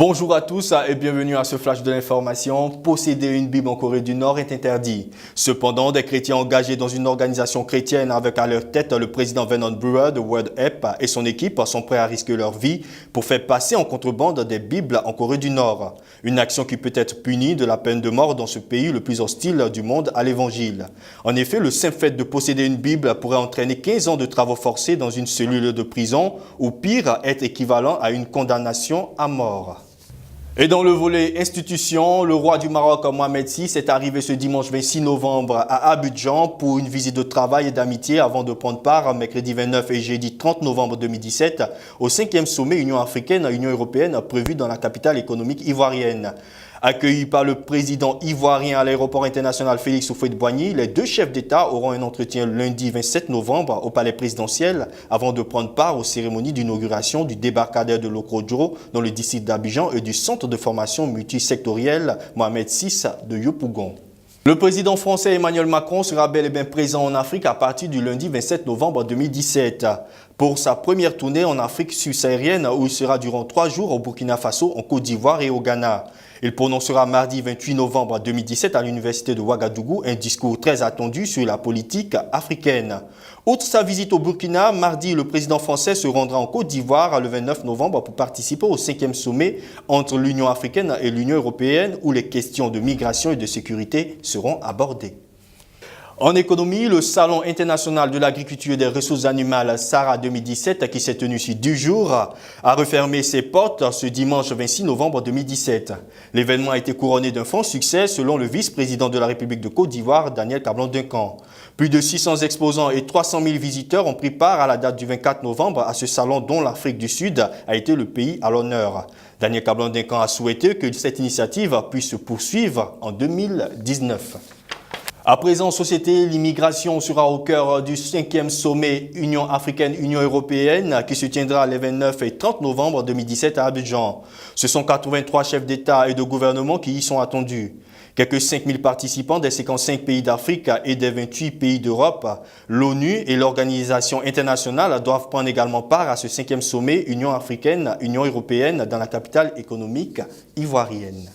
Bonjour à tous et bienvenue à ce flash de l'information. Posséder une Bible en Corée du Nord est interdit. Cependant, des chrétiens engagés dans une organisation chrétienne avec à leur tête le président Vernon Brewer de World Help et son équipe sont prêts à risquer leur vie pour faire passer en contrebande des Bibles en Corée du Nord. Une action qui peut être punie de la peine de mort dans ce pays le plus hostile du monde à l'évangile. En effet, le simple fait de posséder une Bible pourrait entraîner 15 ans de travaux forcés dans une cellule de prison ou pire, être équivalent à une condamnation à mort. Et dans le volet institution, le roi du Maroc Mohamed VI est arrivé ce dimanche 26 novembre à Abidjan pour une visite de travail et d'amitié avant de prendre part mercredi 29 et jeudi 30 novembre 2017 au 5e sommet Union africaine-Union européenne prévu dans la capitale économique ivoirienne. Accueillis par le président ivoirien à l'aéroport international Félix Houphouët-Boigny, les deux chefs d'État auront un entretien lundi 27 novembre au palais présidentiel avant de prendre part aux cérémonies d'inauguration du débarcadère de Locrodjo dans le district d'Abidjan et du centre de formation multisectoriel Mohamed VI de Yopougon. Le président français Emmanuel Macron sera bel et bien présent en Afrique à partir du lundi 27 novembre 2017 pour sa première tournée en Afrique subsaharienne où il sera durant 3 jours au Burkina Faso, en Côte d'Ivoire et au Ghana. Il prononcera mardi 28 novembre 2017 à l'université de Ouagadougou un discours très attendu sur la politique africaine. Outre sa visite au Burkina, mardi, le président français se rendra en Côte d'Ivoire le 29 novembre pour participer au 5e sommet entre l'Union africaine et l'Union européenne où les questions de migration et de sécurité seront abordées. En économie, le Salon international de l'agriculture et des ressources animales SARA 2017, qui s'est tenu sur 2 jours, a refermé ses portes ce dimanche 26 novembre 2017. L'événement a été couronné d'un franc succès selon le vice-président de la République de Côte d'Ivoire, Daniel Kablan-Duncan. Plus de 600 exposants et 300 000 visiteurs ont pris part à la date du 24 novembre à ce salon dont l'Afrique du Sud a été le pays à l'honneur. Daniel Kablan-Duncan a souhaité que cette initiative puisse se poursuivre en 2019. À présent, société, l'immigration sera au cœur du 5e sommet Union africaine-Union européenne qui se tiendra les 29 et 30 novembre 2017 à Abidjan. Ce sont 83 chefs d'État et de gouvernement qui y sont attendus. Quelques 5000 participants des 55 pays d'Afrique et des 28 pays d'Europe, l'ONU et l'organisation internationale doivent prendre également part à ce 5e sommet Union africaine-Union européenne dans la capitale économique ivoirienne.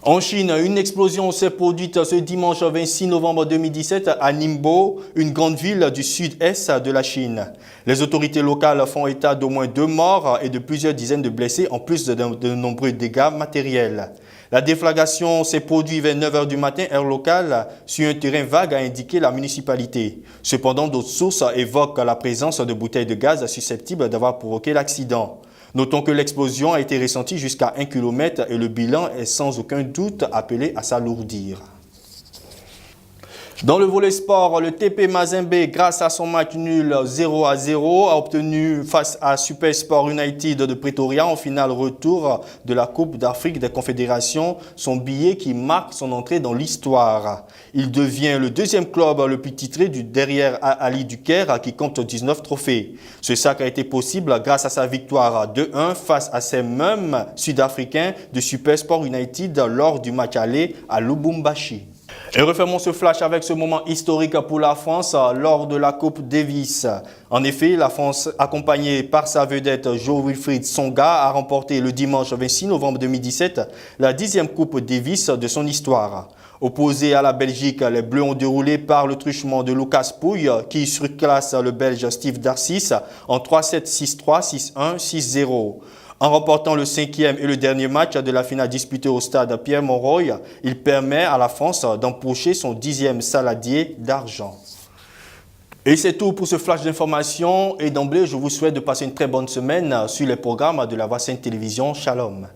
En Chine, une explosion s'est produite ce dimanche 26 novembre 2017 à Ningbo, une grande ville du sud-est de la Chine. Les autorités locales font état d'au moins 2 morts et de plusieurs dizaines de blessés en plus de nombreux dégâts matériels. La déflagration s'est produite vers 9 h du matin, heure locale, sur un terrain vague, a indiqué la municipalité. Cependant, d'autres sources évoquent la présence de bouteilles de gaz susceptibles d'avoir provoqué l'accident. Notons que l'explosion a été ressentie jusqu'à 1 km et le bilan est sans aucun doute appelé à s'alourdir. Dans le volet sport, le TP Mazembe, grâce à son match nul 0-0, a obtenu face à Super Sport United de Pretoria en finale retour de la Coupe d'Afrique des Confédérations, son billet qui marque son entrée dans l'histoire. Il devient le 2e club le plus titré derrière Ali du Caire qui compte 19 trophées. Ce sac a été possible grâce à sa victoire 2-1 face à ces mêmes Sud-Africains de Super Sport United lors du match aller à Lubumbashi. Et refermons ce flash avec ce moment historique pour la France lors de la Coupe Davis. En effet, la France, accompagnée par sa vedette Jo-Wilfried Tsonga, a remporté le dimanche 26 novembre 2017 la 10e Coupe Davis de son histoire. Opposés à la Belgique, les Bleus ont déroulé par le truchement de Lucas Pouille qui surclasse le Belge Steve Darcis en 3-7, 6-3, 6-1, 6-0. En remportant le 5e et le dernier match de la finale disputée au stade Pierre-Mauroy, il permet à la France d'empocher son 10e saladier d'argent. Et c'est tout pour ce flash d'information et d'emblée, je vous souhaite de passer une très bonne semaine sur les programmes de la Voix Sainte Télévision. Shalom.